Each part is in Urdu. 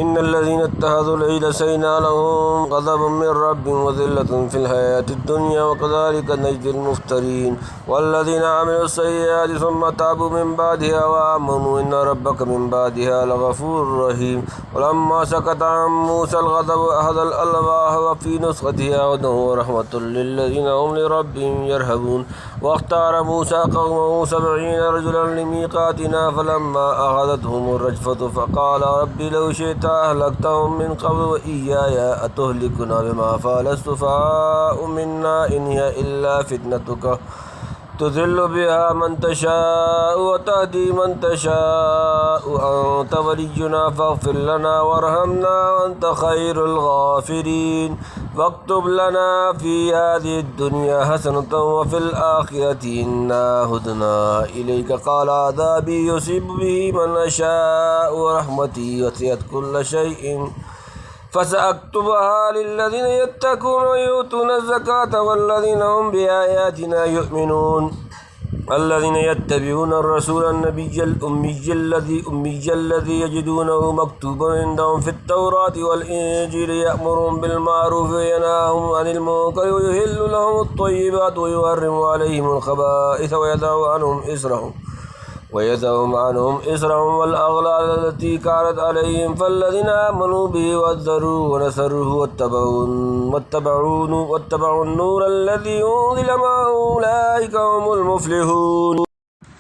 إن الذين اتخذوا العجل سينالهم غضب من ربهم وذلة في الحياة الدنيا وكذلك نجزي المفترين والذين عملوا السيئات ثم تابوا من بعدها وآمنوا إن ربك من بعدها لغفور رحيم ولما سكت عن موسى الغضب أخذ الألواح وفي نسختها هدى ورحمة للذين هم لربهم يرهبون واختار موسى قومه 70 رجلا لميقاتنا فلما أخذتهم الرجفة فقال رب لو شئت أهلكتهم من قبل وإياي أتهلكنا بما فعل السفهاء منا إن هي إلا فتنتك تضل بها من تشاء وتهدي من تشاء أنت ولينا فاغفر لنا وارحمنا وأنت خير الغافرين واكتب لنا في هذه الدنيا حسنة وفي الآخرة إنا هدنا إليك قال عذابي يصيب به من أشاء ورحمتي وسعت كل شيء فسأكتبها للذين يتقون ويؤتون الزكاة والذين هم بآياتنا يؤمنون الذين يتبعون الرسول النبي الأمي الذي يجدونه مكتوبا عندهم في التوراة والإنجيل يأمرهم بالمعروف وينهاهم عن المنكر ويحل لهم الطيبات ويحرم عليهم الخبائث ويدعهم عنهم إسرهم والأغلال التي كانت عليهم فالذين آمنوا به وازروه ونصروه واتبعوا النور الذي أنزل معه أولئك هم المفلحون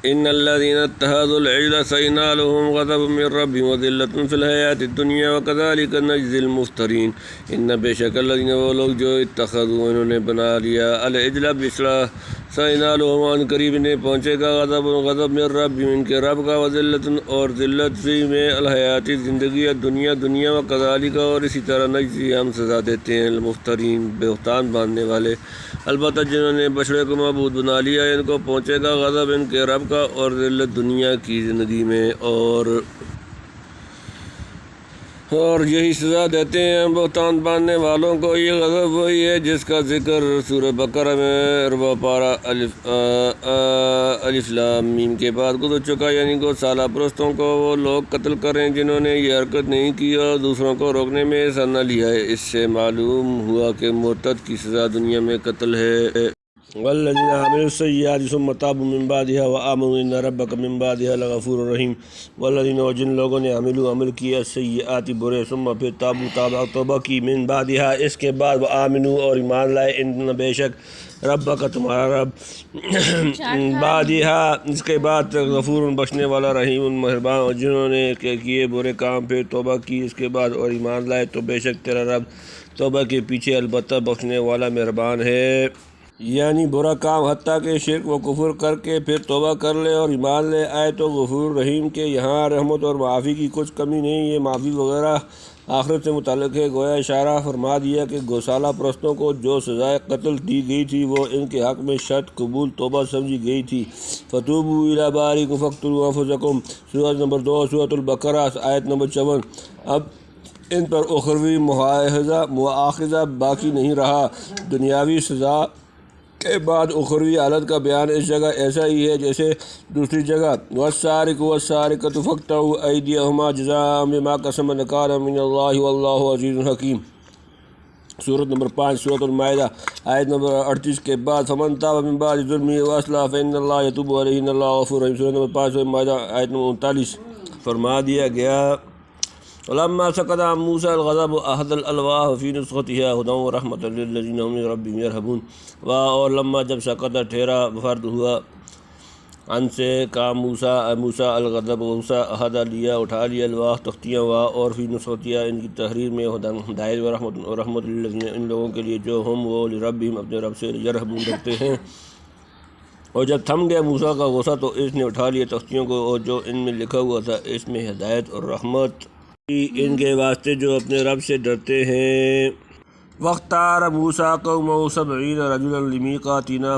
إن الذين اتخذوا العجل سينالهم غضب من ربهم وذلة في الحياة الدنيا وكذلك نجزي المفترين إن بشك الذين وہ لوگ جو اتخذوا انہوں نے بنا لیا العجل بسرا سینالہم عن قریب نے پہنچے گا غضب من ربهم ان کے رب کا وذلت اور ذلت فی میں الحیاتی زندگی دنیا وکذالک اور اسی طرح نجزی ہم سزا دیتے ہیں المفترین بہتان باندھنے والے البتہ جنہوں نے بچڑے کو معبود بنا لیا ان کو پہنچے گا غضب ان کے رب کا اور ذلت دنیا کی زندگی میں اور یہی سزا دیتے ہیں بہتان باندھنے والوں کو یہ غضب وہی ہے جس کا ذکر سورہ بقرہ میں ربع پارہ الف لام میم کے بعد گزر چکا، یعنی گوشالہ پرستوں کو وہ لوگ قتل کریں جنہوں نے یہ حرکت نہیں کی اور دوسروں کو روکنے میں حصہ نہ لیا ہے۔ اس سے معلوم ہوا کہ مرتد کی سزا دنیا میں قتل ہے۔ والذین عملوا السیئات ثم تابوا من بعدها وآمنوا ان ربک من بعدها لغفور رحیم والذین اور جن لوگوں نے عمل کیا السیئات برے ثم پھر توبہ کی من بعدها اس کے بعد وآمنوا اور ایمان لائے ان بے شک ربک تمہارا رب بعدها اس کے بعد غفور بخشنے والا رحیم مہربان، اور جنہوں نے کیے برے کام پھر توبہ کی اس کے بعد اور ایمان لائے تو بے شک تیرا رب توبہ کے پیچھے البتہ بخشنے والا مہربان ہے۔ یعنی برا کام حتیٰ کہ شرک و کفر کر کے پھر توبہ کر لے اور ایمان لے آئے تو غفور رحیم کے یہاں رحمت اور معافی کی کچھ کمی نہیں۔ یہ معافی وغیرہ آخرت سے متعلق ہے۔ گویا اشارہ فرما دیا کہ گوشالہ پرستوں کو جو سزائے قتل دی گئی تھی وہ ان کے حق میں شرط قبول توبہ سمجھی گئی تھی۔ فتوبوا الی بارئکم فاقتلوا انفسکم سورۃ نمبر 2 سورۃ البقرہ آیت نمبر 54۔ اب ان پر اخروی مواخذہ باقی نہیں رہا۔ دنیاوی سزا کے بعد اخروی حالت کا بیان اس جگہ ایسا ہی ہے جیسے دوسری جگہ والسارق والسارقۃ فاقطعوا ایدیہما جزاء بما کسبا نکالا من اللہ واللہ عزیز حکیم سورۃ نمبر 5 سورۃ المائدہ آیت نمبر 38 کے بعد فمن تاب من بعد ظلمہ واصلح فإن اللہ یتوب علیہ ان اللہ غفور رحیم سورۃ نمبر 5 سورۃ المائدہ آیت نمبر 39 فرما دیا گیا ولما سكت عن موسى الغضب أخذ الألواح وفي نسختها هدى ورحمة للذين هم لربهم يرهبون اور لما جب سکت ٹھہرا فرد ہوا عن سے کام موسیٰ الغضب غصہ اخذ لیا اٹھا لیا الواح تختیاں اور فی نسختها ان کی تحریر میں ہدایت و رحمت للذین ان لوگوں کے لیے جو ہم وہ لربهم اپنے رب سے یرہبون ڈرتے ہیں۔ اور جب تھم گیا موسیٰ کا غصہ تو اس نے اٹھا لیا تختیوں کو اور جو ان میں لکھا ہوا تھا اس میں ہدایت اور رحمت ان کے واسطے جو اپنے رب سے ڈرتے ہیں۔ واختار موسیٰ قومه 70 رجلا لمیقاتنا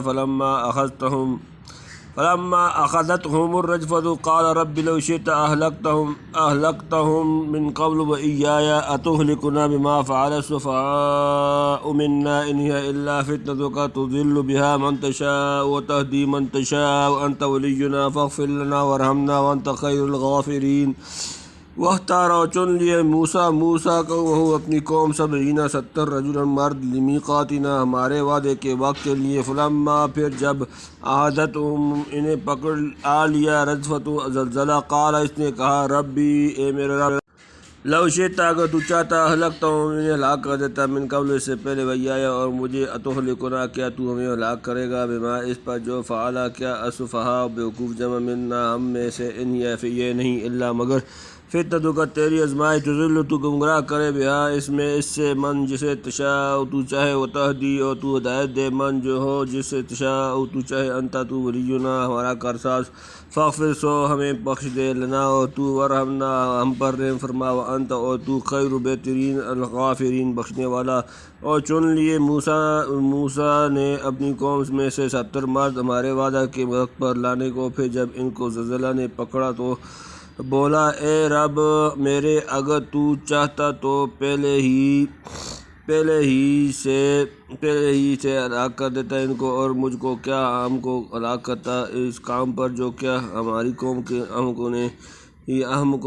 فلما أخذتهم الرجفة قال رب لو شئت أهلكتهم من قبل وإياي أتهلكنا بما فعل السفهاء منا إن هي إلا فتنتك تضل بها من تشاء وتهدي من تشاء وأنت ولينا فاغفر لنا وارحمنا وأنت خير الغافرين۔ وختار اور چن لیے موسیٰ کو وہ اپنی قوم 70 رجلا مرد لمیقاتنا ہمارے وعدے کے وقت کے لیے فلما پھر جب عہدتہم انہیں پکڑ آ لیا رجفت زلزلہ قال اس نے کہا ربی اے میرے رب لو شئت اگر تو چاہتا ہلاکتا ہوں انہیں ہلاک کر دیتا من قبل اس سے پہلے ویایا اور مجھے اتہلکنا کیا تو ہمیں ہلاک کرے گا بما اس پر جو فعلا کیا السفہاء بیوقوف جمع منا ہم میں سے ان یہ نہیں الا مگر فتنہ کا تیری آزمائش تضل تو گمراہ کرے بہا اس میں اس سے من جسے تشاء تو چاہے و تہدی اور تو ہدایت دے من جو ہو جس سے تشاء تو چاہے انتا تو ولینا ہمارا کارساز فاغفر سو ہمیں بخش دے لنا اور تو ورحمنا ہم پر رحم فرما و انت اور تو خیر بہترین الغافرین بخشنے والا۔ اور چن لیے موسیٰ نے اپنی قوم میں سے 70 مرد ہمارے وعدہ کے وقت پر لانے کو، پھر جب ان کو زلزلہ نے پکڑا تو بولا اے رب میرے اگر تو چاہتا تو پہلے ہی سے ہلاک کر دیتا ان کو، اور مجھ کو کیا ہم کو ہلاک کرتا اس کام پر جو کیا ہماری قوم کے احمقوں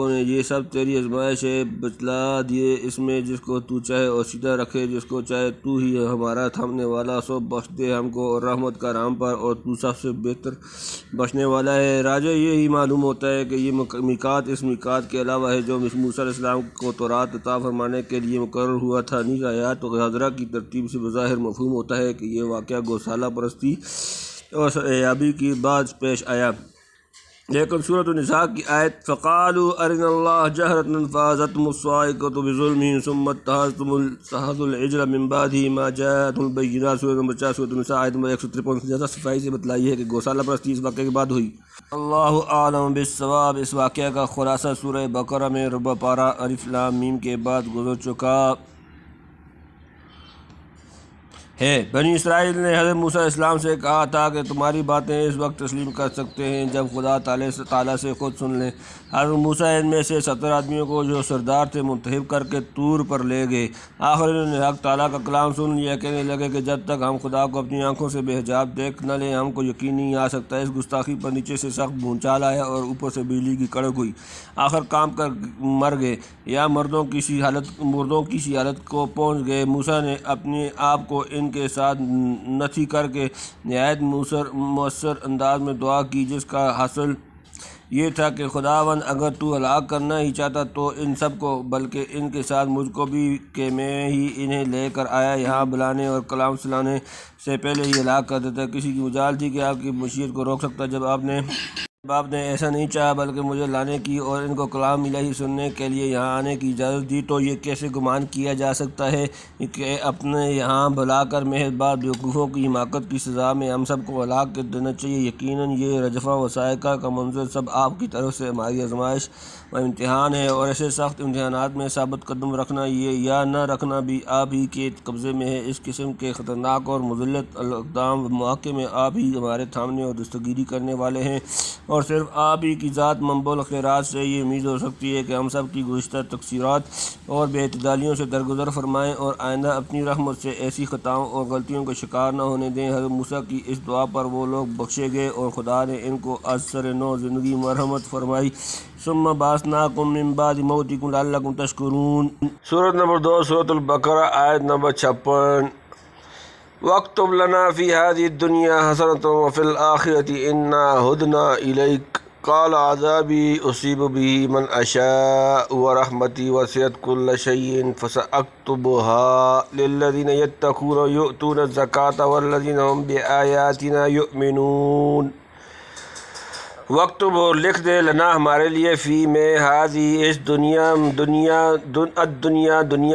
نے یہ سب تیری آزمائش ہے بتلا دیے اس میں جس کو تو چاہے اور سیدھا رکھے جس کو چاہے تو ہی ہمارا تھامنے والا سو بخش دے ہم کو اور رحمت کا رام پر اور تو سب سے بہتر بخشنے والا ہے۔ راجہ یہی معلوم ہوتا ہے کہ یہ میقات اس میقات کے علاوہ ہے جو موسیٰ علیہ السلام کو تورات عطا فرمانے کے لیے مقرر ہوا تھا۔ نیز آیات و حاضرہ کی ترتیب سے بظاہر مفہوم ہوتا ہے کہ یہ واقعہ گوسالہ پرستی اور سرایابی کی بعد پیش آیا، لیکن سورۃ النساء کی آیت فقالوا ارنا اللہ جہرۃ فاخذتہم الصاعقۃ بظلمہم ثم اتخذتم العجل من بعدہ ما جاءتہم البینات سورۃ نمبر 4 سورۃ النساء آیت نمبر 153 سے زیادہ صفائی سے بتلائی ہے کہ گوسالہ پرستی اس واقعے کے بعد ہوئی۔ اللہ اعلم بالصواب۔ اس واقعہ کا خلاصہ سورہ بقرہ میں ربع پارہ الف لام میم کے بعد گزر چکا ہے۔ بنی اسرائیل نے حضرت موسیٰ علیہ السلام سے کہا تھا کہ تمہاری باتیں اس وقت تسلیم کر سکتے ہیں جب خدا تعالیٰ سے خود سن لیں۔ حضرت موسیٰ ان میں سے 70 آدمیوں کو جو سردار تھے منتخب کر کے طور پر لے گئے۔ آخر انہوں نے حق تعالیٰ کا کلام سن لیا، کہنے لگے کہ جب تک ہم خدا کو اپنی آنکھوں سے بے حجاب دیکھ نہ لیں ہم کو یقین نہیں آ سکتا۔ اس گستاخی پر نیچے سے سخت بھونچال آیا اور اوپر سے بجلی کی کڑک ہوئی، آخر کام کر مر گئے یا مردوں کی سی حالت کو پہنچ گئے۔ موسیٰ نے اپنے آپ کو ان کے ساتھ نتھی کر کے نہایت مؤثر انداز میں دعا کی، جس کا حاصل یہ تھا کہ خداوند اگر تو ہلاک کرنا ہی چاہتا تو ان سب کو، بلکہ ان کے ساتھ مجھ کو بھی کہ میں ہی انہیں لے کر آیا یہاں بلانے اور کلام سنانے سے پہلے ہی ہلاک کر دیتا۔ کسی کی مجال تھی کہ آپ کی مشیت کو روک سکتا جب آپ نے ایسا نہیں چاہا بلکہ مجھے لانے کی اور ان کو کلام الہی سننے کے لیے یہاں آنے کی اجازت دی، تو یہ کیسے گمان کیا جا سکتا ہے کہ اپنے یہاں بلا کر محض بعض بیوقوفوں کی حماقت کی سزا میں ہم سب کو ہلاک کر دینا چاہیے۔ یقیناً یہ رجفہ و صاعقہ کا منظر سب آپ کی طرف سے ہماری آزمائش و امتحان ہے، اور ایسے سخت امتحانات میں ثابت قدم رکھنا یہ یا نہ رکھنا بھی آپ ہی کے قبضے میں ہے۔ اس قسم کے خطرناک اور مذلت الاقدام مواقع میں آپ ہی ہمارے تھامنے اور دستگیری کرنے والے ہیں، اور صرف آپ ہی کی ذات منبع الخیرات سے یہ امید ہو سکتی ہے کہ ہم سب کی گزشتہ تقصیرات اور بے اعتدالیوں سے درگزر فرمائیں اور آئندہ اپنی رحمت سے ایسی خطاؤں اور غلطیوں کا شکار نہ ہونے دیں۔ حضرت موسیٰ کی اس دعا پر وہ لوگ بخشے گئے اور خدا نے ان کو از سر نو زندگی مرحمت فرمائی۔ ثم بعثناکم من بعد موتکم لعلکم تشکرون۔ سورۃ نمبر 2 سورۃ البقرہ آیت نمبر 56۔ واکتب لنا فی ہذہ الدنیا حسنۃ وفی الآخرۃ انا ہدنا الیک قال عذابی اصیب بہ من اشاء ورحمتی وسعت کل شیء فساکتبها للذین یتقون ویؤتون الزکاۃ والذین هم بآیاتنا یؤمنون۔ وقتب اور لکھ دے لنا ہمارے لیے فی میں ہادی اس دنیا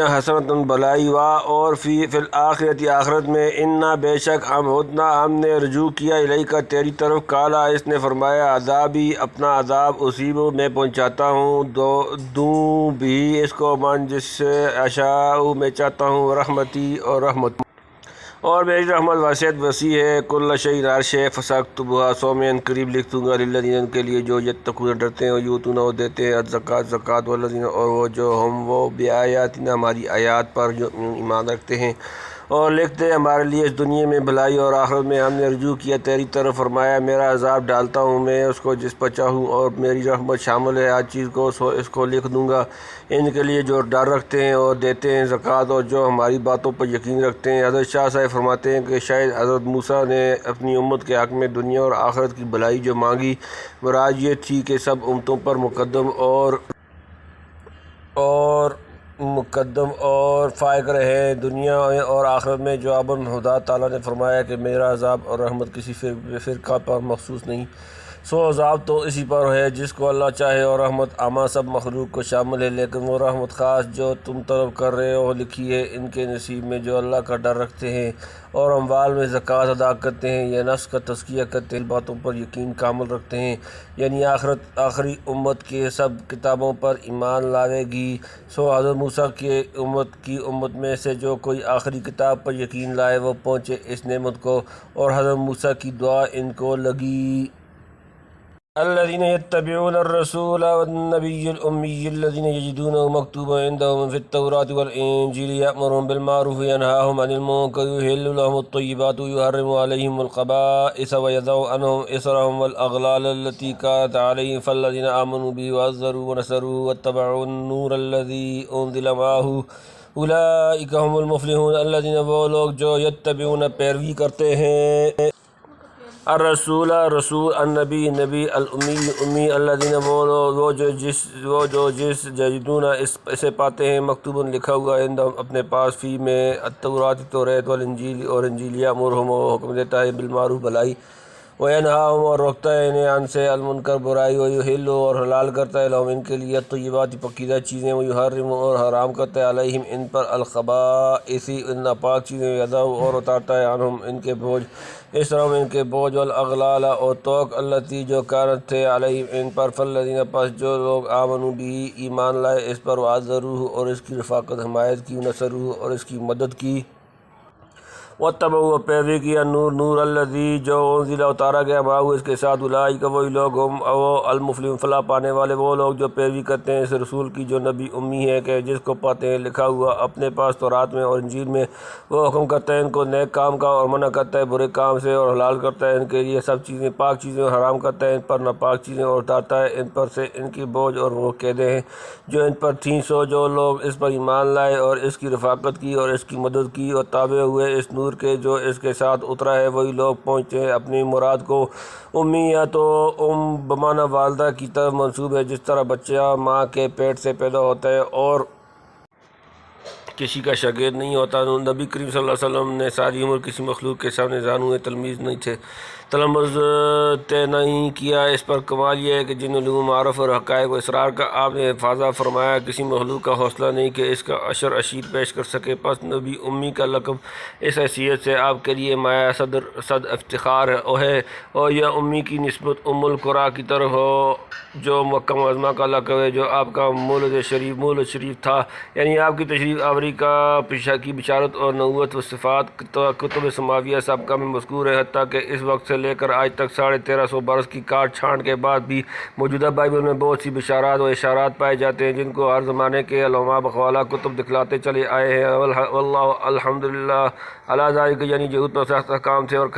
حسنۃ بلائی وا اور فی الآخرت آخرت میں انا بے شک ہم نے رجوع کیا الیک تیری طرف۔ کالا اس نے فرمایا عذابی اپنا عذاب اصیب میں پہنچاتا ہوں دوں بھی اس کو من جس سے اشاء میں چاہتا ہوں رحمتی اور رحمت اور میری رحمت واسعت وسیع ہے کل شیء ہر شے فساکتبها سو میں قریب لکھ دوں گا للذین کے لیے جو یتقون ڈرتے ہیں یؤتون وہ دیتے ہیں الزکوٰۃ والذین اور وہ جو ہم وہ بآیاتنا ہماری آیات پر ایمان رکھتے ہیں اور لکھتے ہمارے لیے اس دنیا میں بھلائی اور آخرت میں ہم نے رجوع کیا تیری طرف، فرمایا میرا عذاب ڈالتا ہوں میں اس کو جس پر چاہوں اور میری رحمت شامل ہے ہر چیز کو، سو اس کو لکھ دوں گا ان کے لیے جو ڈر رکھتے ہیں اور دیتے ہیں زکوٰۃ اور جو ہماری باتوں پر یقین رکھتے ہیں۔ حضرت شاہ صاحب فرماتے ہیں کہ شاید حضرت موسیٰ نے اپنی امت کے حق میں دنیا اور آخرت کی بھلائی جو مانگی، مراد یہ تھی کہ سب امتوں پر مقدم اور فائق رہے دنیا اور آخرت میں۔ جواباً خدا تعالیٰ نے فرمایا کہ میرا عذاب اور رحمت کسی فرقہ پر مخصوص نہیں، سو عذاب تو اسی پر ہے جس کو اللہ چاہے، اور رحمت عامہ سب مخلوق کو شامل ہے، لیکن وہ رحمت خاص جو تم طلب کر رہے ہو لکھی ہے ان کے نصیب میں جو اللہ کا ڈر رکھتے ہیں اور اموال میں زکوٰۃ ادا کرتے ہیں، یا نفس کا تزکیہ کرتے ہیں، باتوں پر یقین کامل رکھتے ہیں، یعنی آخری امت کے سب کتابوں پر ایمان لاوے گی۔ سو حضرت موسیٰ کی امت میں سے جو کوئی آخری کتاب پر یقین لائے وہ پہنچے اس نعمت کو، اور حضرت موسیٰ کی دعا ان کو لگی۔ الذين يتبعون الرسول والنبي الأمي الذين يجدونه مكتوبا عندهم في التوراة والإنجيل يأمرهم بالمعروف وينهاهم عن المنكر ويحل لهم الطيبات ويحرم عليهم الخبائث ويضع عنهم إصرهم والأغلال التي كانت عليهم فالذين آمنوا به وعزروه ونصروه واتبعوا النور الذي أنزل معه أولئك هم المفلحون۔ الذين وہ لوگ جو یتبعون پیروی کرتے ہیں الرسول النبی نبی الامی الذین وہ جو جس یجدون اسے پاتے ہیں مکتوب لکھا ہوا عندہم اپنے پاس فی میں التوراۃ توریت والانجیل اور انجیل، یامرہم وہ حکم دیتا ہے بالمعروف بھلائی، وینہاہم اور روکتا ہے انہیں عن سے المنکر برائی، ویحل اور حلال کرتا ہے لہم ان کے لیے الطیبات پکیزہ چیزیں، ویحرم اور حرام کرتا ہے علیہم ان پر الخبائث ان ناپاک چیزیں، ویضع اور اتارتا ہے عنہم ان کے بوجھ، اسرہم ان کے بوجھ، والاغلال اور توق التی جو کانت تھے علیہم ان پر، فالذین پس جو لوگ آمنوا بھی ایمان لائے اس پر، وعزروہ اور اس کی رفاقت حمایت کی، ونصروہ اور اس کی مدد کی، واتبعوا پیروی کی نور الذی جو انزل اتارا گیا معہ اس کے ساتھ، اولئک وہی لوگ ہم وہ المفلحون فلاح پانے والے وہ لوگ جو پیروی کرتے ہیں اس رسول کی جو نبی امی ہے کہ جس کو پاتے ہیں لکھا ہوا اپنے پاس تورات میں اور انجیل میں، وہ حکم کرتا ہے ان کو نیک کام کا اور منع کرتا ہے برے کام سے، اور حلال کرتا ہے ان کے لیے سب چیزیں پاک چیزیں، اور حرام کرتا ہے ان پر ناپاک چیزیں، اور اتارتا ہے ان پر سے ان کی بوجھ اور وہ قیدیں ہیں جو ان پر تھیں۔ سو جو لوگ اس پر ایمان لائے اور اس کی رفاقت کی اور اس کی مدد کی اور تابع ہوئے اس نور کے جو اس کے ساتھ اترا ہے، وہی لوگ پہنچتے ہیں اپنی مراد کو۔ امی یا تو بمعنی والدہ کی طرف منسوب ہے، جس طرح بچہ ماں کے پیٹ سے پیدا ہوتا ہے اور کسی کا شاگرد نہیں ہوتا۔ نبی کریم صلی اللہ علیہ وسلم نے ساری عمر کسی مخلوق کے سامنے زانو تلمیذ نہیں تھے، تلمذ طے نہیں کیا۔ اس پر کمال یہ ہے کہ جن علوم معارف اور حقائق و اسرار کا آپ نے حفاظہ فرمایا، کسی مخلوق کا حوصلہ نہیں کہ اس کا عشر اشیر پیش کر سکے۔ پس نبی امی کا لقب اس حیثیت سے آپ کے لیے مایہ صد افتخار ہے، اور یہ امی کی نسبت ام القریٰ کی طرف ہو جو مکہ معظمہ کا لقب ہے، جو آپ کا مولد شریف تھا، یعنی آپ کی تشریف آوری کی بشارت اور نبوت و صفات کتب سماویہ سابقہ میں مذکور ہے، حتیٰ کہ اس وقت سے لے کر آج تک 1350 برس کی کاٹ چھانٹ کے بعد بھی موجودہ بائبل میں بہت سی بشارات و اشارات پائے جاتے ہیں جن کو ہر زمانے کے علماء بقولہ کتب دکھلاتے چلے آئے ہیں۔ واللہ الحمدللہ علی ذالک، یعنی یہود پر سخت احکام تھے اور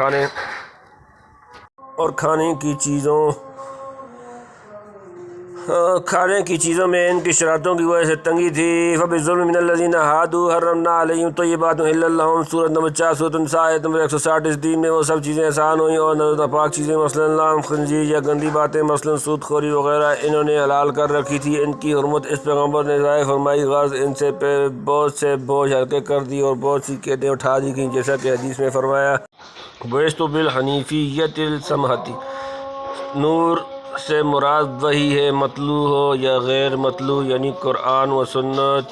کھانے کی چیزوں میں ان کی شرارتوں کی وجہ سے تنگی تھی۔ فَبِالظُّلْمِ مِنَ الَّذِينَ هَادُوا حَرَّمْنَا عَلَيْهِمْ طَيِّبَاتٍ أُحِلَّتْ لَهُمْ سورۃ نمبر 4 سورۃ النساء آیت نمبر 160۔ اس دین میں وہ سب چیزیں آسان ہوئیں اور ناپاک چیزیں مثلاً لام خنزیر یا گندی باتیں مثلاً سود خوری وغیرہ انہوں نے حلال کر رکھی تھی۔ ان کی حرمت اس پیغمبر نے ظاہر فرمائی، غرض ان سے بہت سے بوجھ ہلکے کر دی اور بہت سی قیدیں اٹھا دی گئیں، جیسا کہ حدیث میں فرمایا بُعِثْتُ بِالْحَنِیفِیَّۃِ السَّمْحَۃِ۔ نور سے مراد وہی ہے، مطلوع ہو یا غیر مطلوع، یعنی قرآن و سنت